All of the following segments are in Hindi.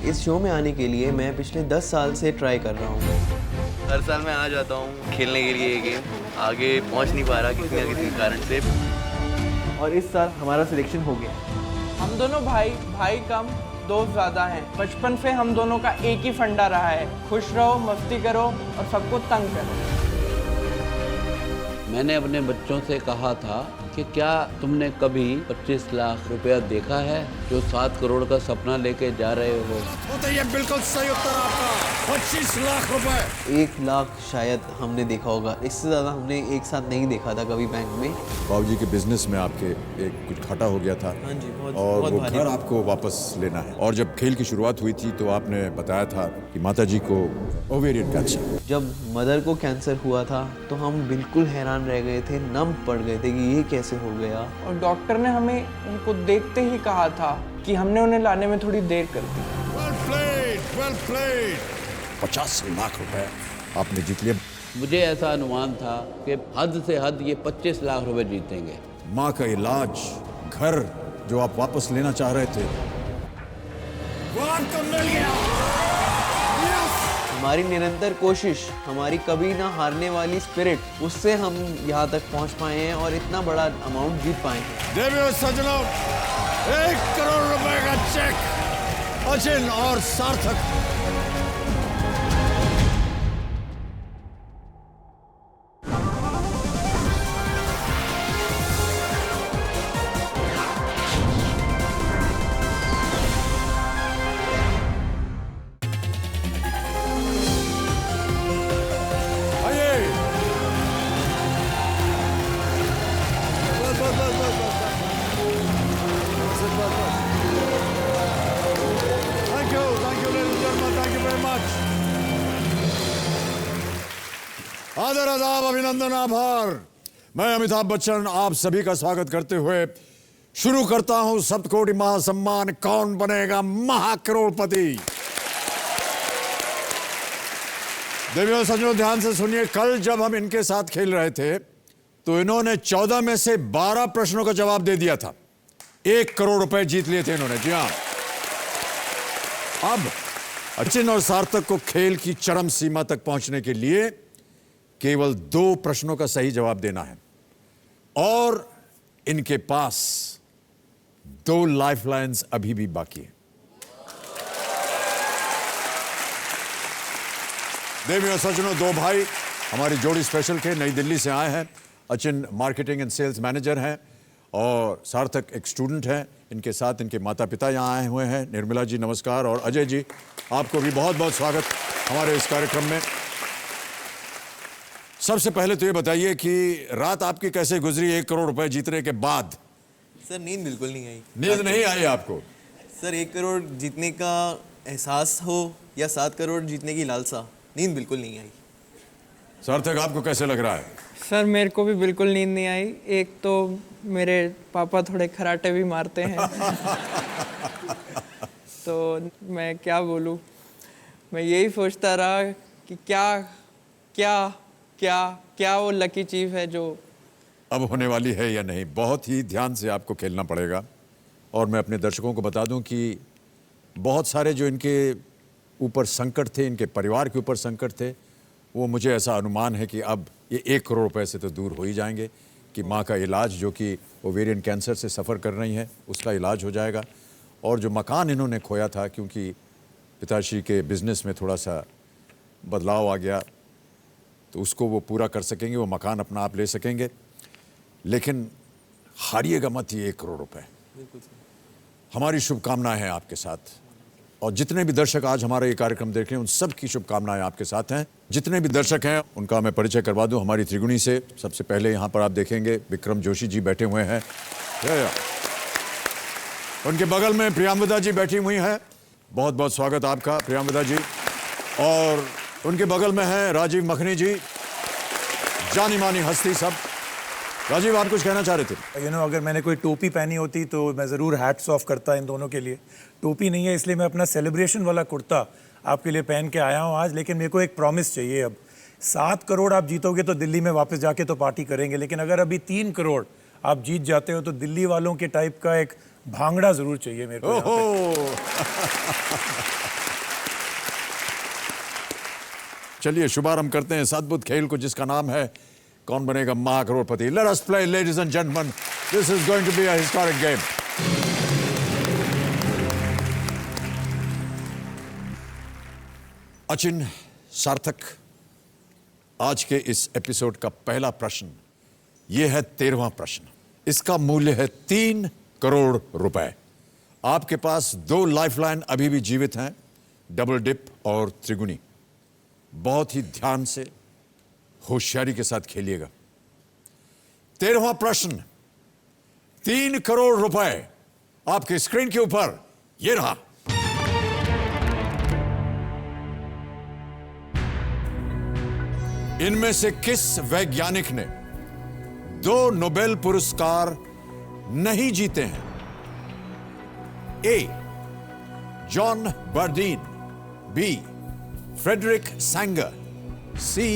इस शो में आने के लिए मैं पिछले 10 साल से ट्राई कर रहा हूँ। हर साल मैं आ जाता हूँ खेलने के लिए ये गेम, आगे पहुँच नहीं पा रहा किसी न किसी कारण से। और इस साल हमारा सिलेक्शन हो गया। हम दोनों भाई कम दोस्त ज़्यादा हैं। बचपन से हम दोनों का एक ही फंडा रहा है, खुश रहो, मस्ती करो और सबको तंग करो। मैंने अपने बच्चों से कहा था कि क्या तुमने कभी 25 लाख रुपया देखा है जो 7 करोड़ का सपना लेके जा रहे हो? तो ये बिल्कुल सही उत्तर आपका, 25 लाख रुपए। 1 लाख शायद हमने देखा होगा, इससे ज़्यादा हमने एक साथ नहीं देखा था कभी बैंक में। बाबूजी के बिजनेस में आपके एक कुछ घाटा हो गया था। हाँ जी, बहुत और वो भारी। घर आपको वापस लेना है। और जब खेल की शुरुआत हुई थी तो आपने बताया था कि माताजी को ओवेरियन कैंसर। जब मदर को कैंसर हुआ था तो हम बिल्कुल हैरान रह गए थे, नम पड़ गए थे कि ये कैसे हो गया। और डॉक्टर ने हमें उनको देखते ही कहा था कि हमने उन्हें लाने में थोड़ी देर कर दी। Well played, well played. 50 lakh रुपए आपने जीत लिया। मुझे ऐसा अनुमान था कि हद से हद ये 25 लाख रुपए जीतेंगे। माँ का इलाज, घर जो आप वापस लेना चाह रहे थे, वो आपको मिल गया। हमारी निरंतर कोशिश, हमारी कभी ना हारने वाली स्पिरिट, उससे हम यहाँ तक पहुँच पाए हैं और इतना बड़ा अमाउंट जीत पाए हैं। देवियों सज्जनों, 1 करोड़ रुपए का चेक अचिन और सार्थक। आदर आदाब, अभिनंदन, आभार। मैं अमिताभ बच्चन आप सभी का स्वागत करते हुए शुरू करता हूं सप्तकोटि महासम्मान कौन बनेगा महाकरोड़पति। देवियों सज्जनों, ध्यान से सुनिए। कल जब हम इनके साथ खेल रहे थे तो इन्होंने 14 में से 12 प्रश्नों का जवाब दे दिया था। 1 करोड़ रुपए जीत लिए थे इन्होंने। जी हां, अब अचिन और सार्थक को खेल की चरम सीमा तक पहुंचने के लिए केवल 2 प्रश्नों का सही जवाब देना है और इनके पास 2 लाइफलाइंस अभी भी बाकी है। देवियों सज्जनों, 2 भाई हमारी जोड़ी स्पेशल के नई दिल्ली से आए हैं। Achin marketing and sales manager हैं और सार्थक एक स्टूडेंट हैं। इनके साथ इनके माता पिता यहाँ आए हुए हैं। निर्मला जी नमस्कार, और अजय जी आपको भी बहुत बहुत स्वागत हमारे इस कार्यक्रम में। सबसे पहले तो ये बताइए कि रात आपकी कैसे गुजरी 1 करोड़ रुपए जीतने के बाद? सर नींद बिल्कुल नहीं आई। नींद नहीं आई आपको? सर 1 करोड़ जीतने का एहसास हो या 7 करोड़ जीतने की लालसा, नींद बिल्कुल नहीं आई। सार्थक आपको कैसे लग रहा है? सर मेरे को भी बिल्कुल नींद नहीं आई। एक तो मेरे पापा थोड़े खराटे भी मारते हैं तो मैं क्या बोलूँ, मैं यही सोचता रहा कि क्या क्या क्या क्या वो लकी चीज़ है जो अब होने वाली है या नहीं। बहुत ही ध्यान से आपको खेलना पड़ेगा। और मैं अपने दर्शकों को बता दूं कि बहुत सारे जो इनके ऊपर संकट थे, इनके परिवार के ऊपर संकट थे, वो मुझे ऐसा अनुमान है कि अब ये 1 करोड़ रुपए से तो दूर हो ही जाएंगे कि माँ का इलाज, जो कि ओवेरियन कैंसर से सफ़र कर रही हैं, उसका इलाज हो जाएगा। और जो मकान इन्होंने खोया था, क्योंकि पिताश्री के बिजनेस में थोड़ा सा बदलाव आ गया, तो उसको वो पूरा कर सकेंगे, वो मकान अपना आप ले सकेंगे। लेकिन हारिएगा मत ये 1 करोड़ रुपए। हमारी शुभकामनाएं हैं आपके साथ। और जितने भी दर्शक आज हमारा ये कार्यक्रम देख रहे हैं, उन सब की शुभकामनाएं आपके साथ हैं। जितने भी दर्शक हैं उनका मैं परिचय करवा दूं हमारी त्रिगुणी से। सबसे पहले यहाँ पर आप देखेंगे विक्रम जोशी जी बैठे हुए हैं। उनके बगल में प्रियंवदा जी बैठी हुई हैं। बहुत बहुत स्वागत आपका प्रियंवदा जी। और उनके बगल में है राजीव मखनी जी, जानी मानी हस्ती सब। राजीव, आप कुछ कहना चाह रहे थे? अगर मैंने कोई टोपी पहनी होती तो मैं ज़रूर हैट्स ऑफ करता इन दोनों के लिए। टोपी नहीं है, इसलिए मैं अपना सेलिब्रेशन वाला कुर्ता आपके लिए पहन के आया हूँ आज। लेकिन मेरे को एक प्रॉमिस चाहिए। अब 7 करोड़ आप जीतोगे तो दिल्ली में वापस जाके तो पार्टी करेंगे, लेकिन अगर अभी 3 करोड़ आप जीत जाते हो तो दिल्ली वालों के टाइप का एक भांगड़ा जरूर चाहिए मेरे को यहाँ पे। ओहो चलिए शुभारंभ करते हैं इस अद्भुत खेल को जिसका नाम है Kaun Banega Mahacrorepati. Let us play ladies and gentleman, this is going to be a historic game. Achin, Sarthak, आज के इस एपिसोड का पहला प्रश्न यह है 13वां प्रश्न। इसका मूल्य है 3 करोड़ रुपए। आपके पास 2 लाइफलाइन अभी भी जीवित हैं, डबल डिप और त्रिगुणी। बहुत ही ध्यान से होशियारी के साथ खेलिएगा। 13वां प्रश्न, 3 करोड़ रुपए आपके स्क्रीन के ऊपर ये रहा। इनमें से किस वैज्ञानिक ने 2 नोबेल पुरस्कार नहीं जीते हैं? A, John Bardeen, B, Frederick Sanger, C,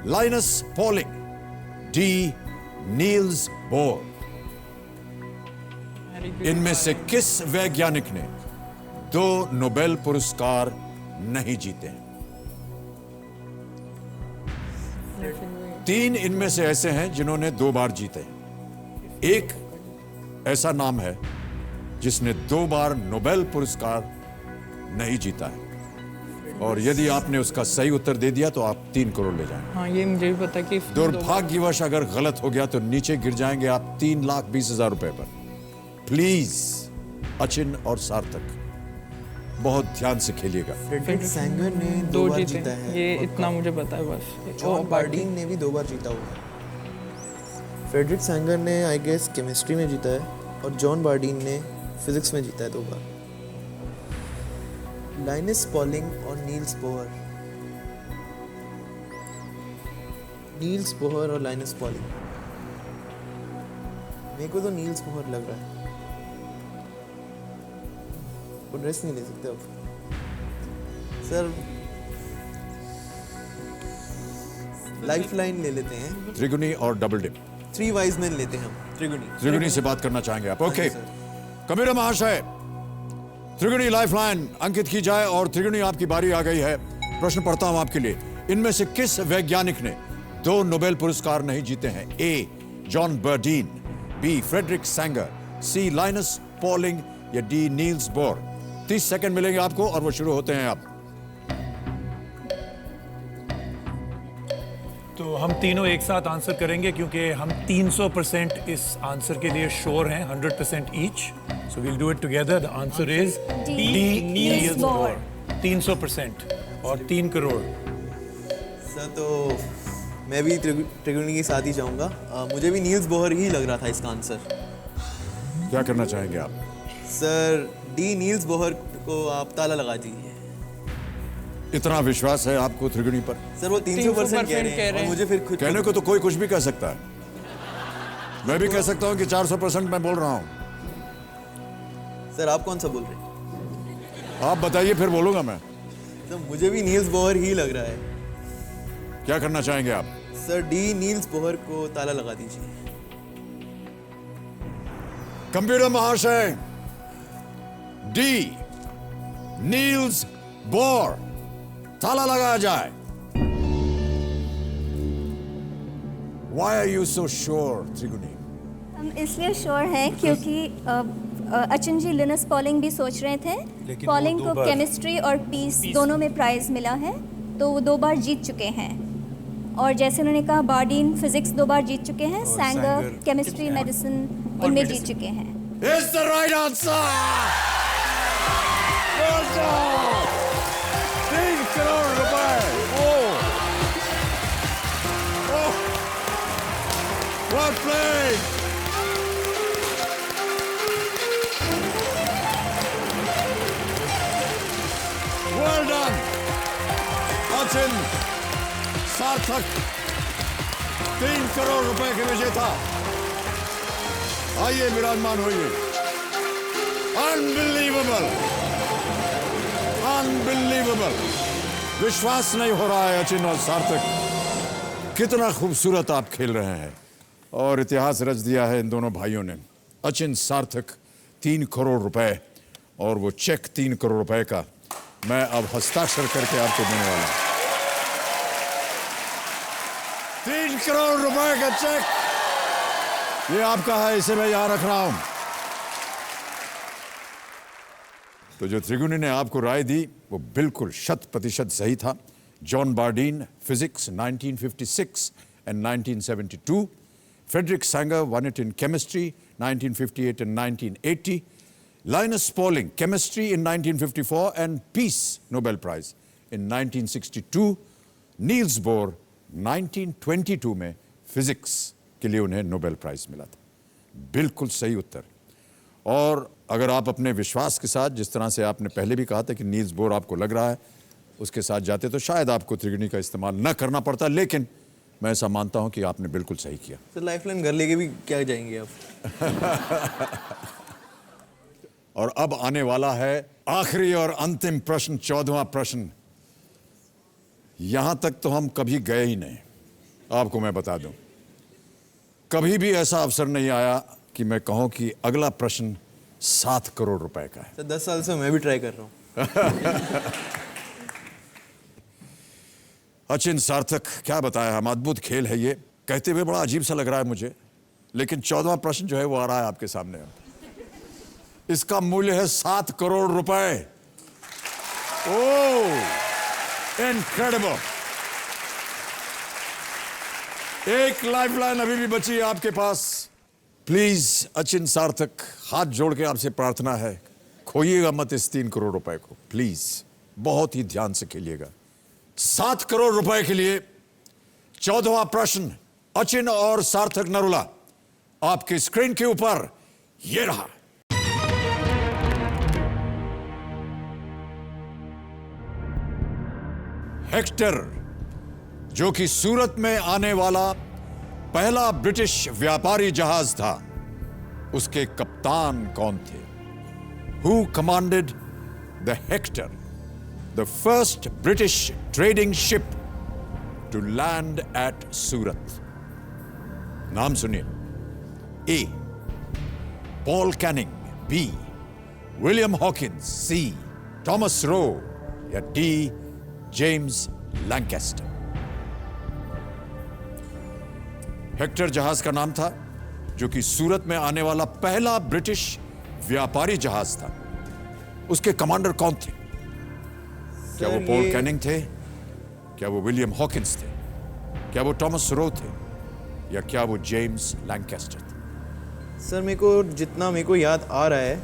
Linus Pauling, D, Niels Bohr. इनमें से किस वैज्ञानिक ने 2 नोबेल पुरस्कार नहीं जीते हैं? 3 इनमें से ऐसे हैं जिन्होंने 2 बार जीते हैं। एक ऐसा नाम है जिसने 2 बार नोबेल पुरस्कार नहीं जीता है, और यदि आपने उसका सही उत्तर दे दिया तो आप 3 करोड़ ले जाएंगे। हाँ, ये मुझे भी पता कि दुर्भाग्यवश अगर गलत हो गया तो नीचे गिर जाएंगे आप 3,20,000 रुपए पर। प्लीज अचिन और सार्थक बहुत ध्यान से खेलिएगा। फ्रेडरिक सैंगर ने 2 बार जीता है, ये इतना मुझे पता है बस। जॉन बार्डीन ने भी 2 बार जीता हुआ है। फ्रेडरिक सैंगर ने आई गेस केमिस्ट्री में जीता है, और जॉन बार्डीन ने फिजिक्स में जीता है 2 बार। लाइनस पॉलिंग और नील्स बोहर, नील्स बोहर और लाइनस पॉलिंग। मेरे को तो नील्स बोहर लग रहा है, रेस्ट नहीं ले सकते अब सर। लाइफ लाइन ले लेते हैं, त्रिगुणी और डबल डिप। 3 वाइज मैन लेते हैं हम। त्रिगुणी से बात करना चाहेंगे आप? ओके कबीरा महाशय, त्रिगुणी लाइफलाइन अंकित की जाए, और त्रिगुणी आपकी बारी आ गई है। प्रश्न पढ़ता हूं आपके लिए। इनमें से किस वैज्ञानिक ने 2 नोबेल पुरस्कार नहीं जीते हैं? A, John Bardeen, B, Frederick Sanger, C, Linus polling, या डी, नील्स बोर। 30 सेकंड मिलेंगे आपको और वो शुरू होते हैं आप। तो हम तीनों एक साथ आंसर करेंगे क्योंकि हम 300% इस आंसर के लिए श्योर हैं, 100% each. So we'll do it together. The answer is D, Niels Bohr. 300% और 3 करोड़। सर तो मैं भी त्रिगुणी के साथ ही जाऊंगा। मुझे भी नील्स बोहर ही लग रहा था इसका आंसर। क्या करना चाहेंगे आप? सर डी, नील्स बोहर को आप ताला लगा दीजिए। इतना विश्वास है आपको त्रिगुणी पर? सर वो 300% कह रहे हैं, और मुझे फिर खुद कहने को तो कोई कुछ भी कह सकता है। मैं भी कह सकता हूं कि 400% मैं बोल रहा हूं। सर आप कौन सा बोल रहे हैं? आप बताइए, फिर बोलूंगा मैं। तो मुझे भी नील्स बोहर ही लग रहा है। क्या करना चाहेंगे आप? सर डी, नील्स बोहर को ताला लगा दीजिए। कंप्यूटर महाशय, डी, नील्स बोर, ताला लगाया जाए। Why are you so sure, त्रिगुणी? हम इसलिए श्योर हैं क्योंकि अचिन जी लिनस पॉलिंग भी सोच रहे थे। लेकिन पॉलिंग वो को 2 बार केमिस्ट्री और पीस दोनों में प्राइज मिला है, तो वो 2 बार जीत चुके हैं। और जैसे उन्होंने कहा, बार्डीन फिजिक्स 2 बार जीत चुके हैं, सैंगर केमिस्ट्री, मेडिसिन उनमें जीत चुके हैं। It's the right answer! Well done! 3 crore रुपए! Well played! Well done! Achin, सार्थक 3 करोड़ रुपए के विजेता। आइए विराजमान होइए। Unbelievable, unbelievable. विश्वास नहीं हो रहा है अचिन और सार्थक, कितना खूबसूरत आप खेल रहे हैं, और इतिहास रच दिया है इन दोनों भाइयों ने। अचिन, सार्थक, 3 करोड़ रुपए और वो चेक 3 करोड़ रुपए का मैं अब हस्ताक्षर करके आपको देने वाला हूं। 3 करोड़ रुपए का चेक ये आपका है, इसे मैं यहां रख रहा हूं। तो जो त्रिगुनी ने आपको राय दी वो बिल्कुल 100% सही था। John Bardeen physics 1956 and 1972, Frederick Sanger won it in chemistry 1958 and 1980, Linus Pauling chemistry in 1954 and Peace Nobel Prize in 1962, Niels Bohr 1922 में फिजिक्स के लिए उन्हें नोबेल प्राइज मिला था। बिल्कुल सही उत्तर। और अगर आप अपने विश्वास के साथ, जिस तरह से आपने पहले भी कहा था कि नील्स बोर आपको लग रहा है, उसके साथ जाते तो शायद आपको त्रिगुनी का इस्तेमाल न करना पड़ता, लेकिन मैं ऐसा मानता हूं कि आपने बिल्कुल सही किया। सर लाइफलाइन घर लेके भी क्या जाएंगे आप? और अब आने वाला है आखिरी और अंतिम प्रश्न, 14वां प्रश्न। यहां तक तो हम कभी गए ही नहीं, आपको मैं बता दूं। कभी भी ऐसा अवसर नहीं आया कि मैं कहूं कि अगला प्रश्न 7 करोड़ रुपए का है। सर 10 साल से मैं भी ट्राई कर रहा हूँ। अचिन सार्थक, क्या बताया हम, अद्भुत खेल है ये। कहते हुए बड़ा अजीब सा लग रहा है मुझे, लेकिन 14वां प्रश्न जो है वो आ रहा है आपके सामने। इसका मूल्य है 7 करोड़ रुपए। ओह, इनक्रेडिबल। एक लाइफलाइन अभी भी बची है आपके पास। प्लीज अचिन सार्थक, हाथ जोड़ के आपसे प्रार्थना है, खोइएगा मत इस 3 करोड़ रुपए को, प्लीज बहुत ही ध्यान से खेलिएगा। 7 करोड़ रुपए के लिए 14वां प्रश्न, अचिन और सार्थक नरूला, आपकी स्क्रीन के ऊपर ये रहा। हेक्टर, जो कि सूरत में आने वाला पहला ब्रिटिश व्यापारी जहाज था, उसके कप्तान कौन थे? Who commanded the Hector, the first British trading ship to land at Surat? नाम सुनिए। A. Paul Canning, B. William Hawkins, C. Thomas Roe या D. James Lancaster। हेक्टर जहाज का नाम था, जो कि सूरत में आने वाला पहला ब्रिटिश व्यापारी जहाज था। उसके कमांडर कौन थे? क्या वो पॉल कैनिंग थे? क्या वो विलियम हॉकिंस थे? क्या वो थॉमस रो थे? या क्या वो जेम्स लैंकेस्टर थे? सर मेरे को याद आ रहा है,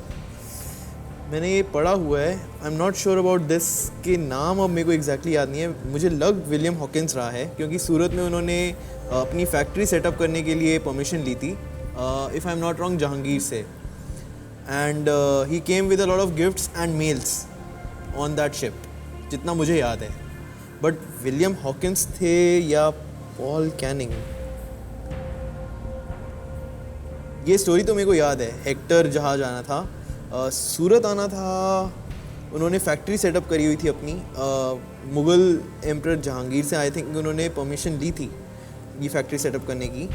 मैंने ये पढ़ा हुआ है। आई am not sure about this के नाम अब मेरे को एग्जैक्टली याद नहीं है। मुझे लग विलियम हॉकिंस रहा है, क्योंकि सूरत में उन्होंने अपनी फैक्ट्री सेटअप करने के लिए परमिशन ली थी, if I am not wrong, Jahangir से। And he came with a lot of gifts and mails on that ship, जितना मुझे याद है। बट विलियम हॉकिंस थे या पॉल कैनिंग, ये स्टोरी तो मेरे को याद है। हेक्टर जहाज आना था, सूरत आना था, उन्होंने फैक्ट्री सेटअप करी हुई थी अपनी, मुग़ल एम्परर जहांगीर से आई थिंक उन्होंने परमिशन ली थी ये फैक्ट्री सेटअप करने की।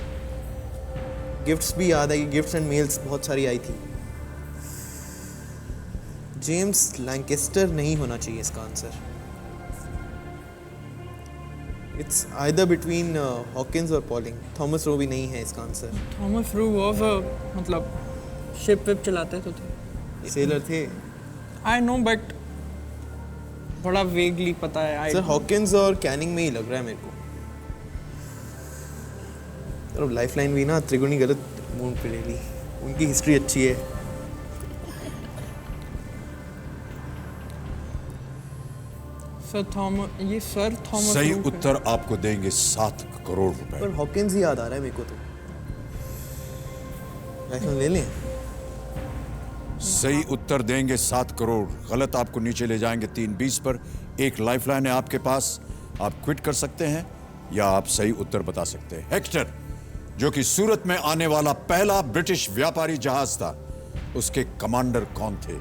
गिफ्ट्स भी याद है कि गिफ्ट्स एंड मेल्स बहुत सारी आई थी। जेम्स लैंकेस्टर नहीं होना चाहिए इसका answer. It's either between Hawkins और पॉलिंग। थॉमस रो भी नहीं है इसका आंसर। थॉमस रू वॉज मतलब शिप विप चलाते तो थे, सेलर थे। आई नो बट बड़ा वेगली पता है। सर हॉकिंस और कैनिंग में ही लग रहा है मेरे को। तो लाइफलाइन भी ना त्रिगुणी गलत मूड पे ले ली, उनकी हिस्ट्री अच्छी है। सर थॉमस सही रू है। उत्तर आपको देंगे 7 करोड़ रुपए। पर हॉकिंस ही याद आ रहा है मेरे को तो। लाइफलाइन ले लें? सही उत्तर देंगे 7 करोड़, गलत आपको नीचे ले जाएंगे 320 पर। एक लाइफलाइन है आपके पास, आप क्विट कर सकते हैं या आप सही उत्तर बता सकते हैं। हेक्टर, जो कि सूरत में आने वाला पहला ब्रिटिश व्यापारी जहाज था, उसके कमांडर कौन थे?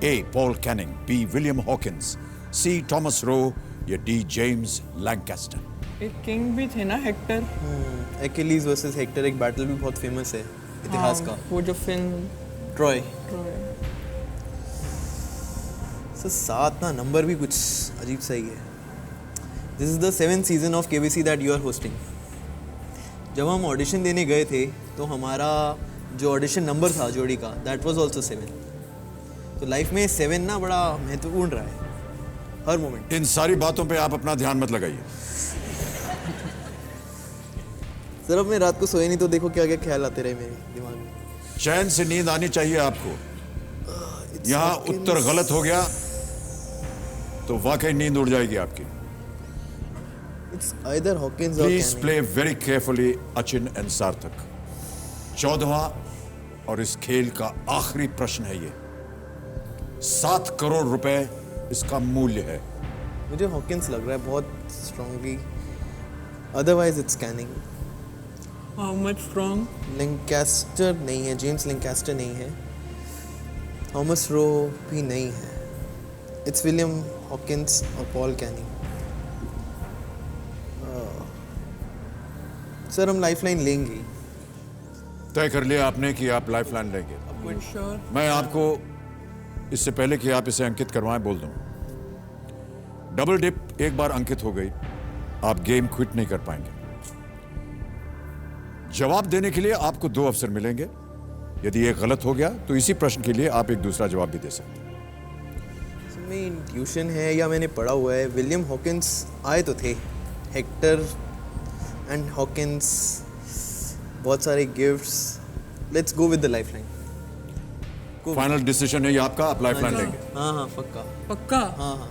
A. Paul Canning, B. William Hawkins, C. Thomas Roe या डी. James Lancaster. एक किंग भी थे ना हेक्टर। एक्किलीज वर्सेस हेक्टर, एक बैटल भी बहुत फेमस है इतिहास का। वो जो फिल्म ट्रॉय। सर 7 ना नंबर भी कुछ अजीब सा ही है। This is the 7th season of KBC that you are hosting. जब हम ऑडिशन देने गए थे तो हमारा जो ऑडिशन नंबर था जोड़ी का दैट वाज आल्सो 7। तो लाइफ में 7 ना बड़ा महत्वपूर्ण रहा है हर मोमेंट। इन सारी बातों पे आप अपना ध्यान मत लगाइए। सर अब मैं रात को सोए नहीं तो देखो क्या क्या ख्याल आते रहे मेरे दिमाग में। चैन से नींद आनी चाहिए आपको। यहाँ उत्तर गलत हो गया तो वाकई नींद उड़ जाएगी आपकी। इट्स आइदर हॉकिंस और please Canning. Play very carefully Achin and सार्थक। 14वां और इस खेल का आखिरी प्रश्न है ये। 7 करोड़ रुपए इसका मूल्य है। मुझे हॉकिंस लग रहा है बहुत strongly, otherwise it's Canning. How much strong? Lancaster नहीं है, जेम्स लिंकास्टर नहीं है, थॉमस रो भी नहीं है। इट्स विलियम हॉकिंस और पॉल कैनिंग। सर हम लाइफलाइन लेंगे। तय कर लिया आपने कि आप लाइफलाइन लेंगे। श्योर? मैं आपको इससे पहले कि आप इसे अंकित करवाएं बोल दूं, डबल डिप एक बार अंकित हो गई, आप गेम क्विट नहीं कर पाएंगे। जवाब देने के लिए आपको 2 अवसर मिलेंगे। यदि एक गलत हो गया तो इसी प्रश्न के लिए आप एक दूसरा जवाब भी दे सकते हैं। में इंट्यूशन है या मैंने पढ़ा हुआ है, विलियम हॉकिंस आए तो थे, हेक्टर एंड हॉकिंस, बहुत सारे gifts. Let's go with the lifeline. Final decision है ये आपका, आप लाइफलाइन लेंगे। हाँ हाँ पक्का। पक्का? हाँ हाँ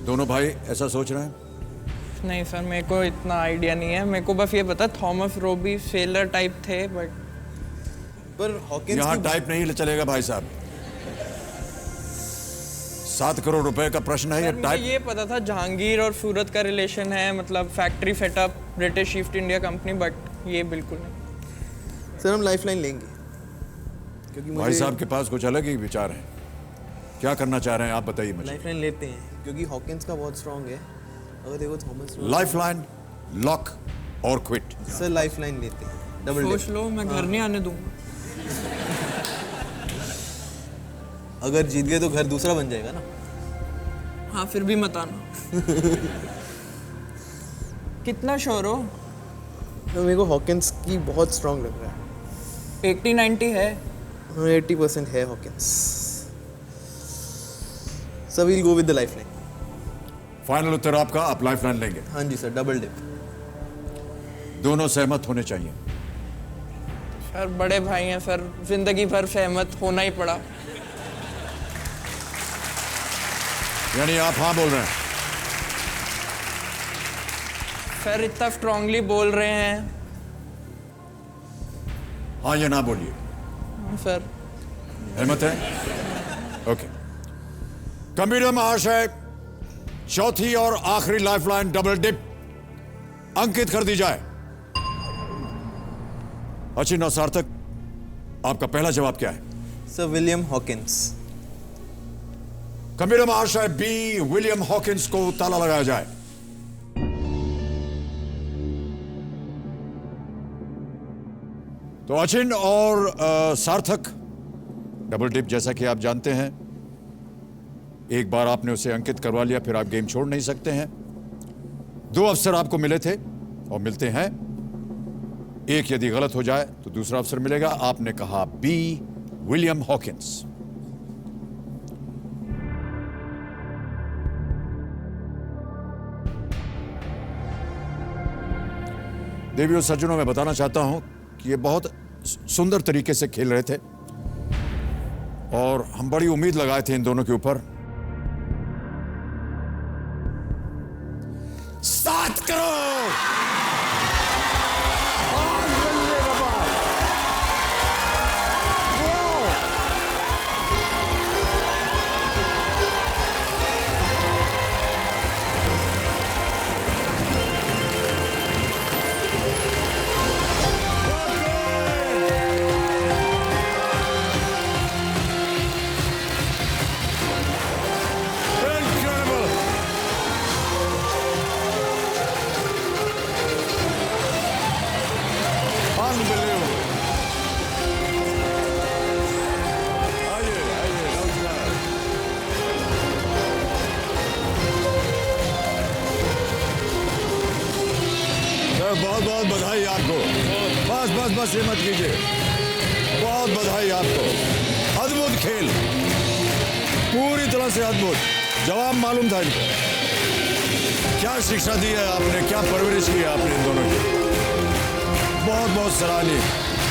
दोनों भाई ऐसा सोच रहे हैं? नहीं सर, मेरे को इतना आइडिया नहीं है। मेरे को बस ये पता थॉमस रोबी सेलर टाइप थे, बट पर हॉकिंस यहां की टाइप नहीं चलेगा भाई साहब। 7 करोड़ रुपए का प्रश्न है, ये मुझे टाइप। ये पता था जहांगीर और सूरत का रिलेशन है, मतलब factory setup British east India company, but ये बिल्कुल नहीं। सर हम लाइफलाइन लेंगे क्योंकि भाई मुझे साहब के पास कुछ अलग ही विचार हैं। क्या करना चाह रहे हैं आप बताइए मुझे। लाइफलाइन लेते हैं क्योंकि हॉकिंस का बहुत स्ट्रांग है। अगर देखो थॉमस रो। लाइफलाइन, लॉक और क्विट। सर लाइफलाइन लेते हैं, डबल सोच डिप। लो, मैं घर नहीं आने दूंगा। अगर जीत गए तो घर दूसरा बन जाएगा ना। हाँ, फिर भी मत आना। कितना श्योर हो? तो मेरे को हॉकिंस की बहुत स्ट्रांग लग रहा है। 80-90 है? हाँ 80% है Hawkins. So we'll go with the lifeline. Final उत्तर आपका, आप लाइफलाइन लेंगे। हाँ जी सर, डबल डिप। दोनों सहमत होने चाहिए। सर बड़े भाई हैं सर, जिंदगी भर सहमत होना ही पड़ा। यानी आप हाँ बोल रहे हैं? सर इतना स्ट्रांगली बोल रहे हैं। हाँ या ना बोलिए। हाँ, सर हिम्मत है? ओके। कंप्यूटर महाशय, चौथी और आखिरी लाइफलाइन डबल डिप अंकित कर दी जाए। अचिन और सार्थक, आपका पहला जवाब क्या है? Sir William Hawkins. कंप्यूटर महाशय, बी विलियम हॉकिंस को ताला लगाया जाए। तो अचिन और सार्थक, डबल डिप जैसा कि आप जानते हैं, एक बार आपने उसे अंकित करवा लिया फिर आप गेम छोड़ नहीं सकते हैं। 2 अवसर आपको मिले थे और मिलते हैं। एक यदि गलत हो जाए तो दूसरा अवसर मिलेगा। आपने कहा बी विलियम हॉकिंस। देवियों सज्जनों, मैं बताना चाहता हूं कि ये बहुत सुंदर तरीके से खेल रहे थे और हम बड़ी उम्मीद लगाए थे इन दोनों के ऊपर। 7 करोड़! बहुत बहुत बधाई आपको। बस बस बस ये मत कीजिए। बहुत बधाई आपको। अद्भुत खेल, पूरी तरह से अद्भुत। जवाब मालूम था इनको। क्या शिक्षा दी है आपने, क्या परवरिश की है आपने इन दोनों की। बहुत बहुत सराहनीय।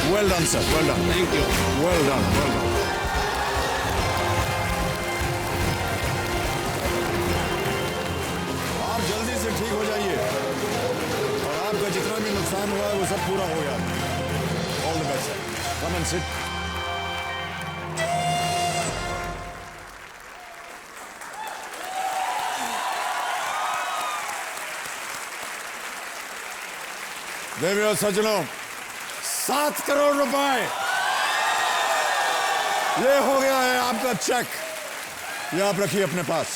Well done sir, well done. Thank you. Well done, well done. आप जल्दी से ठीक हो जाइए और आपका जितना भी नुकसान हुआ है वो सब पूरा हो गया। All the best. Come and sit. देवियों सज्जनों, 7 करोड़ रुपए ये हो गया है आपका चेक। ये आप रखिए अपने पास।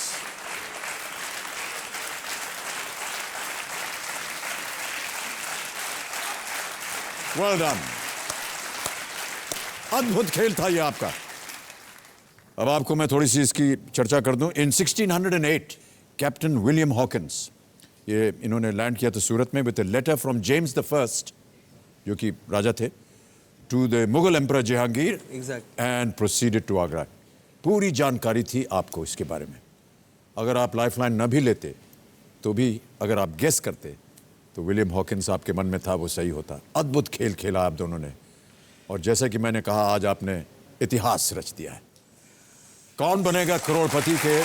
Well done. अद्भुत खेल था ये आपका। अब आपको मैं थोड़ी सी इसकी चर्चा कर दूं। इन 1608 कैप्टन विलियम हॉकिंस, ये इन्होंने लैंड किया था सूरत में with a letter from James the first, जो कि राजा थे, to the Mughal emperor Jahangir and proceeded to Agra. पूरी जानकारी थी आपको इसके बारे में। अगर आप लाइफलाइन न भी लेते तो भी अगर आप गेस करते तो विलियम हॉकिंस आपके मन में था, वो सही होता। अद्भुत खेल खेला आप दोनों ने और जैसा कि मैंने कहा आज आपने इतिहास रच दिया है। कौन बनेगा करोड़पति के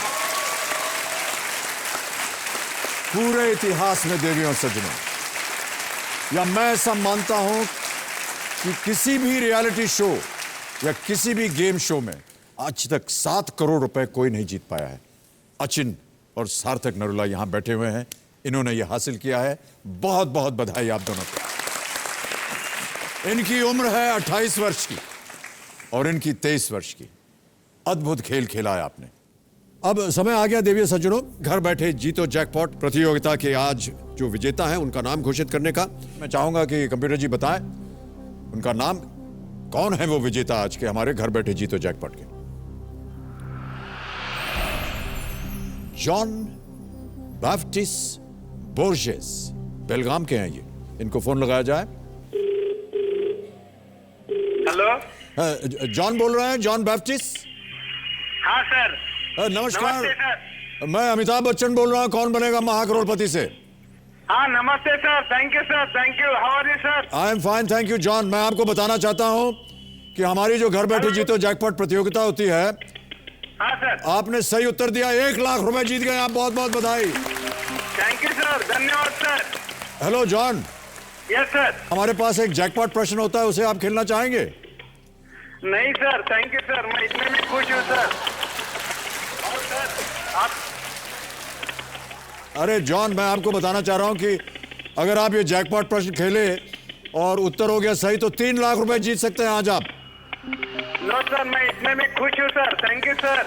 पूरे इतिहास में देवियों और सज्जनों, या मैं ऐसा मानता हूं कि किसी भी रियलिटी शो या किसी भी गेम शो में आज तक 7 करोड़ रुपए कोई नहीं जीत पाया है। अचिन और सार्थक नरूला यहां बैठे हुए हैं, इन्होंने यह हासिल किया है। बहुत बहुत बधाई आप दोनों को। इनकी उम्र है 28 वर्ष की और इनकी 23 वर्ष की। अद्भुत खेल खेला है आपने। अब समय आ गया देवियों सज्जनों, घर बैठे जीतो जैकपॉट प्रतियोगिता के आज जो विजेता है उनका नाम घोषित करने का। मैं चाहूंगा कि कंप्यूटर जी बताएं उनका नाम। कौन है वो विजेता आज के हमारे घर बैठे जीतो जैकपॉट के? जॉन बैप्टिस्ट बोर्जेस, बेलगाम के हैं ये। इनको फोन लगाया जाए। हेलो, जॉन बोल रहे हैं, जॉन बैप्टिस्ट। हाँ सर। नमस्कार नमस्ते सर। मैं अमिताभ बच्चन बोल रहा हूँ, कौन बनेगा महाकरोड़पति से। हाँ नमस्ते sir, thank you sir, thank you. How are you sir? I am fine, thank you John. मैं आपको बताना चाहता हूँ कि हमारी जो घर बैठे जीतो जैकपॉट प्रतियोगिता होती है, हाँ सर। आपने सही उत्तर दिया, 1 लाख रुपए जीत गए आप। बहुत बहुत बधाई। थैंक यू सर, धन्यवाद sir. Hello John. Yes sir. हमारे पास एक जैकपॉट प्रश्न होता है, उसे आप खेलना चाहेंगे? नहीं सर, थैंक यू सर, मैं इतने में खुश हूँ सर। और सर आप, अरे जॉन, मैं आपको बताना चाह रहा हूँ कि अगर आप ये जैकपॉट प्रश्न खेले और उत्तर हो गया सही तो 3 लाख रुपए जीत सकते हैं आज आप। नो सर, मैं इतने में खुश हूँ sir, thank you sir.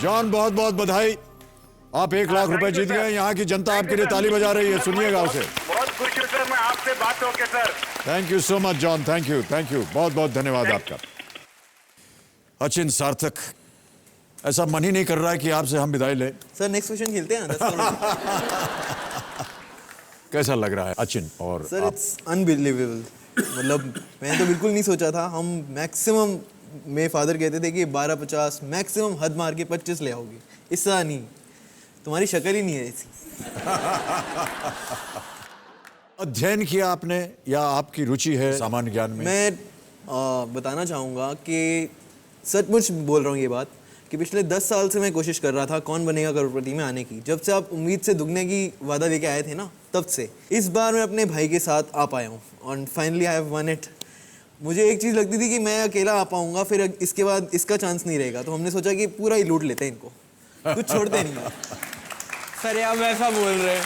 John बहुत बहुत बधाई, आप 1 लाख रुपए जीत गए। यहाँ की जनता आपके लिए ताली बजा रही है, सुनिएगा उसे। बहुत खुश हूँ सर, मैं आपसे बात होके sir. Thank you so much John, thank you, thank you, बहुत बहुत धन्यवाद आपका। अचिन, सार्थक, ऐसा मन ही नहीं कर रहा है कि आपसे हम विदाई लें। सर नेक्स्ट क्वेश्चन खेलते हैं 10 करोड़। कैसा लग रहा है अचिन और सर आप? It's unbelievable. मतलब मैंने तो बिल्कुल नहीं सोचा था। हम मैक्सिमम, मेरे फादर कहते थे कि 12-50 मैक्सिमम हद मार के 25 ले आओगे, इससे नहीं। तुम्हारी शक्ल ही नहीं है ऐसी। अध्ययन किया आपने या आपकी रुचि है सामान्य ज्ञान में? मैं बताना चाहूँगा कि सचमुच बोल रहा हूँ ये बात कि पिछले 10 साल से मैं कोशिश कर रहा था कौन बनेगा करोड़पति में आने की। जब से आप उम्मीद से दुगने की वादा लेके आए थे ना, तब से इस बार मैं अपने भाई के साथ आ पाया हूँ और finally I have one it. मुझे एक चीज़ लगती थी कि मैं अकेला आ पाऊँगा, फिर इसके बाद इसका चांस नहीं रहेगा, तो हमने सोचा कि पूरा ही लूट लेते हैं इनको, कुछ छोड़ते नहीं है। सर आप ऐसा बोल रहे हैं।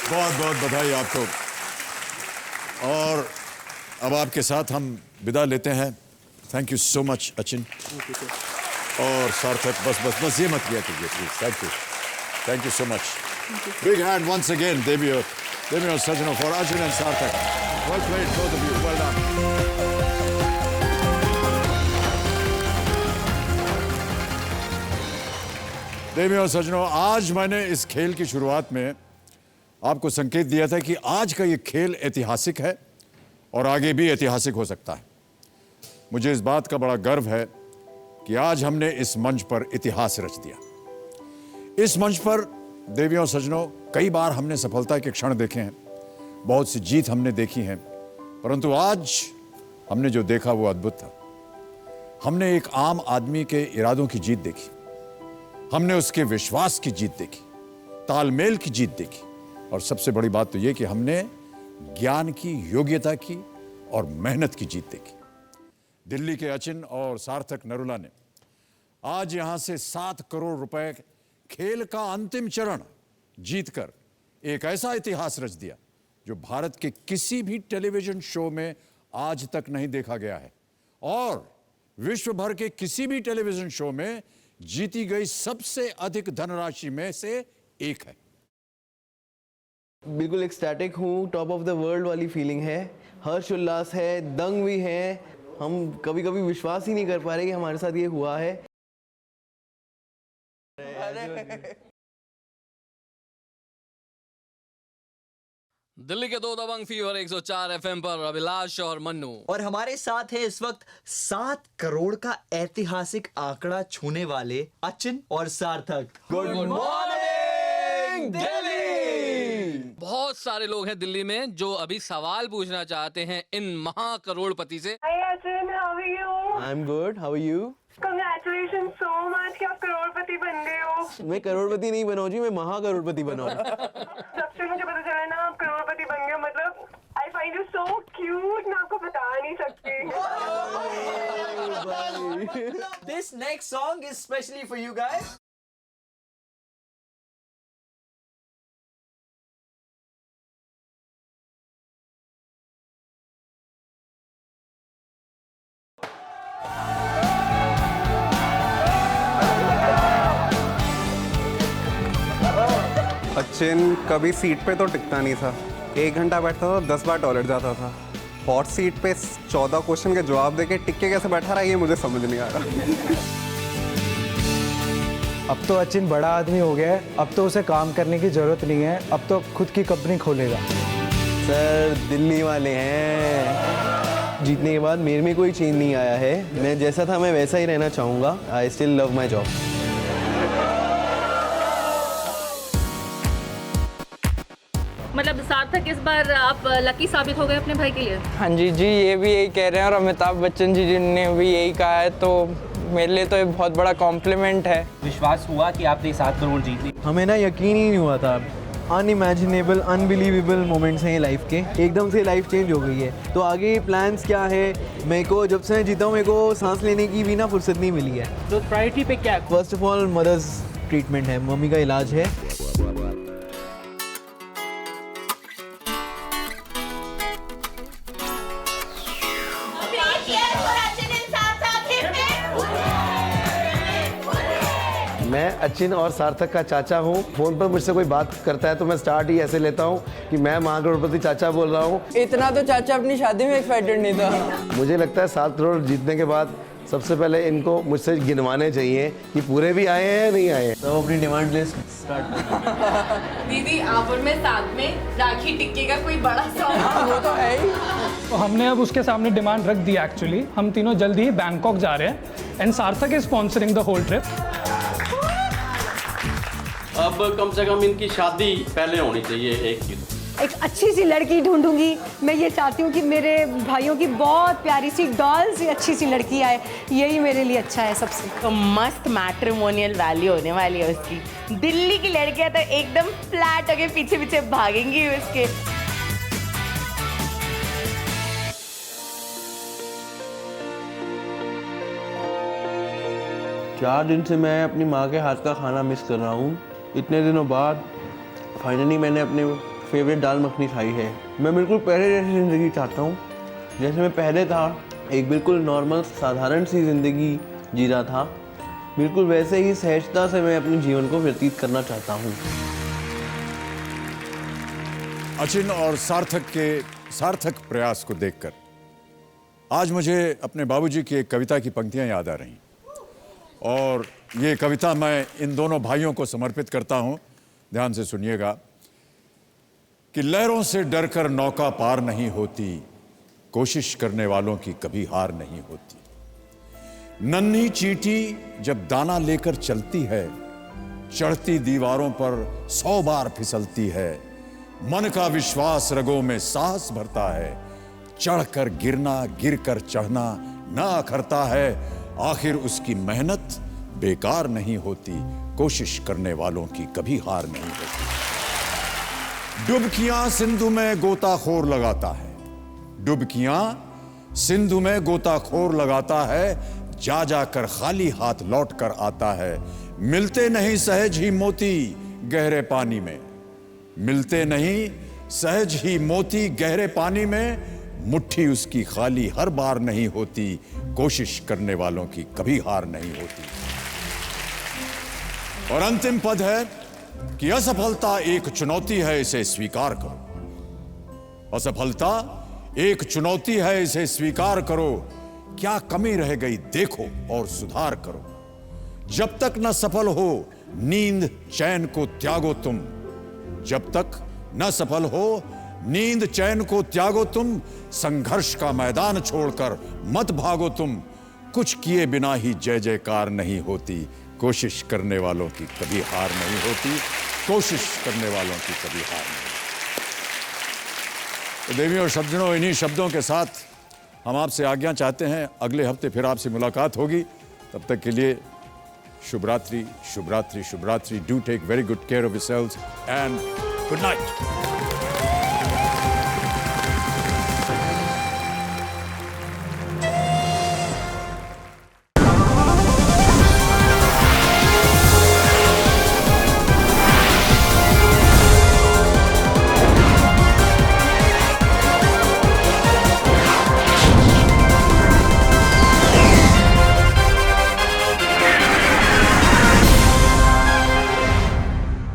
बहुत बहुत बधाई आपको। और अब आपके साथ हम विदा लेते हैं। Thank you so much Achin और सार्थक। बस बस बस ये मत किया कीजिए please. Thank you so much. Big hand once again देवियों सज्जनों for Achin and Sarthak. Well played both of you, well done. देवियों सज्जनों, आज मैंने इस खेल की शुरुआत में आपको संकेत दिया था कि आज का ये खेल ऐतिहासिक है और आगे भी ऐतिहासिक हो सकता है। मुझे इस बात का बड़ा गर्व है कि आज हमने इस मंच पर इतिहास रच दिया। इस मंच पर देवियों सज्जनों, कई बार हमने सफलता के क्षण देखे हैं, बहुत सी जीत हमने देखी हैं, परंतु आज हमने जो देखा वो अद्भुत था। हमने एक आम आदमी के इरादों की जीत देखी, हमने उसके विश्वास की जीत देखी, तालमेल की जीत देखी, और सबसे बड़ी बात तो ये कि हमने ज्ञान की, योग्यता की और मेहनत की जीत देखी। दिल्ली के अचिन और सार्थक नरूला ने आज यहां से 7 करोड़ रुपए खेल का अंतिम चरण जीतकर एक ऐसा इतिहास रच दिया जो भारत के किसी भी टेलीविजन शो में आज तक नहीं देखा गया है और विश्व भर के किसी भी टेलीविजन शो में जीती गई सबसे अधिक धनराशि में से एक है। बिल्कुल एक्सटैटिक हूँ, टॉप ऑफ द वर्ल्ड वाली फीलिंग है, हर्ष उल्लास है, दंग भी है। हम कभी कभी विश्वास ही नहीं कर पा रहे कि हमारे साथ ये हुआ है। दिल्ली के 2 दबंग फीवर 104 एफएम पर अभिलाष और मन्नू, और हमारे साथ है इस वक्त 7 करोड़ का ऐतिहासिक आंकड़ा छूने वाले अचिन और सार्थक। Good morning Delhi. बहुत सारे लोग हैं दिल्ली में जो अभी सवाल पूछना चाहते हैं इन महाकरोड़पति से। Hi Achin, how are you? I'm good. How are you? Congratulations so much कि आप करोड़पति बन गए हो। मैं करोड़पति नहीं बना हूँ जी, मैं महाकरोड़पति बना हूँ। सबसे मुझे पता चला ना आप करोड़पति बन गए, मतलब I find you so cute, मैं आपको बता नहीं सकती। This next song is specially for you guys. Achin कभी सीट पे तो टिकता नहीं था, 1 घंटा बैठता था 10 बार टॉयलेट जाता था। हॉट सीट पे 14 क्वेश्चन के जवाब देके टिक के कैसे बैठा रहा ये मुझे समझ नहीं आ रहा। अब तो अचिन बड़ा आदमी हो गया है, अब तो उसे काम करने की ज़रूरत नहीं है, अब तो खुद की कंपनी खोलेगा। सर दिल्ली वाले हैं, जीतने के बाद मेरे में कोई चेंज नहीं आया है। मैं जैसा था मैं वैसा ही रहना चाहूँगा। I still love my job. मतलब सार्थक इस बार आप लकी साबित हो गए अपने भाई के लिए। हाँ जी ये भी यही कह रहे हैं और अमिताभ बच्चन जी ने भी यही कहा है, तो मेरे लिए तो ये बहुत बड़ा कॉम्प्लीमेंट है। विश्वास हुआ कि आपने 7 करोड़ जीत ली? हमें ना यकीन ही नहीं हुआ था। अनइमेजिनेबल, अनबिलीवेबल मोमेंट्स हैं ये लाइफ के, एकदम से लाइफ चेंज हो गई है। तो आगे प्लान्स क्या है, मेरे को जब से मैं जीता हूँ मेरे को सांस लेने की भी ना फुर्सत नहीं मिली है। तो प्रायोरिटी पे क्या? First of all mothers treatment है, मम्मी का इलाज है। मैं अचिन और सार्थक का चाचा हूँ। फोन पर मुझसे कोई बात करता है तो मैं स्टार्ट ही ऐसे लेता हूँ कि मैं महाकरोड़पति चाचा बोल रहा हूँ। इतना तो चाचा अपनी शादी में एक्साइटेड नहीं था। मुझे लगता है 7 करोड़ जीतने के बाद सबसे पहले इनको मुझसे गिनवाने चाहिए कि पूरे भी आए हैं या नहीं आए। तो अपनी डिमांड लिस्ट स्टार्ट। दीदी आप और मैं साथ में राखी टिक्की का कोई बड़ा सॉन्ग। वो तो है ही। तो हमने अब उसके सामने डिमांड रख दी। एक्चुअली हम तीनों जल्दी ही बैंकॉक जा रहे हैं and Sarthak is sponsoring the whole trip. अब कम से कम इनकी शादी पहले होनी चाहिए। एक अच्छी सी लड़की ढूंढूंगी। मैं ये चाहती हूँ कि मेरे भाइयों की बहुत प्यारी सी डॉल सी अच्छी सी लड़की आए, यही मेरे लिए अच्छा है सबसे। तो मस्त मैट्रिमोनियल वैल्यू होने वाली है उसकी। दिल्ली की लड़कियां तो एकदम फ्लैट होके पीछे पीछे भागेंगी उसके। 4 दिन से मैं अपनी माँ के हाथ का खाना मिस कर रहा हूँ। इतने दिनों बाद फाइनली मैंने अपने फेवरेट दाल मखनी खाई है। मैं बिल्कुल पहले जैसी ज़िंदगी चाहता हूँ, जैसे मैं पहले था। एक बिल्कुल नॉर्मल साधारण सी ज़िंदगी जी रहा था, बिल्कुल वैसे ही सहजता से मैं अपने जीवन को व्यतीत करना चाहता हूँ। अचिन और सार्थक के सार्थक प्रयास को देखकर आज मुझे अपने बाबूजी की एक कविता की पंक्तियां याद आ रही, और ये कविता मैं इन दोनों भाइयों को समर्पित करता हूं। ध्यान से सुनिएगा। कि लहरों से डरकर नौका पार नहीं होती, कोशिश करने वालों की कभी हार नहीं होती। नन्ही चींटी जब दाना लेकर चलती है, चढ़ती दीवारों पर 100 बार फिसलती है। मन का विश्वास रगों में साहस भरता है, चढ़कर गिरना गिरकर चढ़ना ना अखरता है। आखिर उसकी मेहनत बेकार नहीं होती, कोशिश करने वालों की कभी हार नहीं होती। डुबकियां सिंधु में गोताखोर लगाता है, डुबकियां सिंधु में गोताखोर लगाता है, जा जाकर खाली हाथ लौट कर आता है। मिलते नहीं सहज ही मोती गहरे पानी में, मिलते नहीं सहज ही मोती गहरे पानी में। मुट्ठी उसकी खाली हर बार नहीं होती, कोशिश करने वालों की कभी हार नहीं होती। और अंतिम पद है कि असफलता एक चुनौती है, इसे स्वीकार करो। असफलता एक चुनौती है, इसे स्वीकार करो। क्या कमी रह गई देखो और सुधार करो। जब तक न सफल हो नींद चैन को त्यागो तुम, जब तक न सफल हो नींद चैन को त्यागो तुम। संघर्ष का मैदान छोड़कर मत भागो तुम, कुछ किए बिना ही जय जयकार नहीं होती। कोशिश करने वालों की कभी हार नहीं होती, कोशिश करने वालों की कभी हार नहीं। तो देवियों और सज्जनों, इन्हीं शब्दों के साथ हम आपसे आज्ञा चाहते हैं। अगले हफ्ते फिर आपसे मुलाकात होगी। तब तक के लिए शुभ रात्रि, शुभ रात्रि, शुभ रात्रि। Do take very good care of yourselves and good night.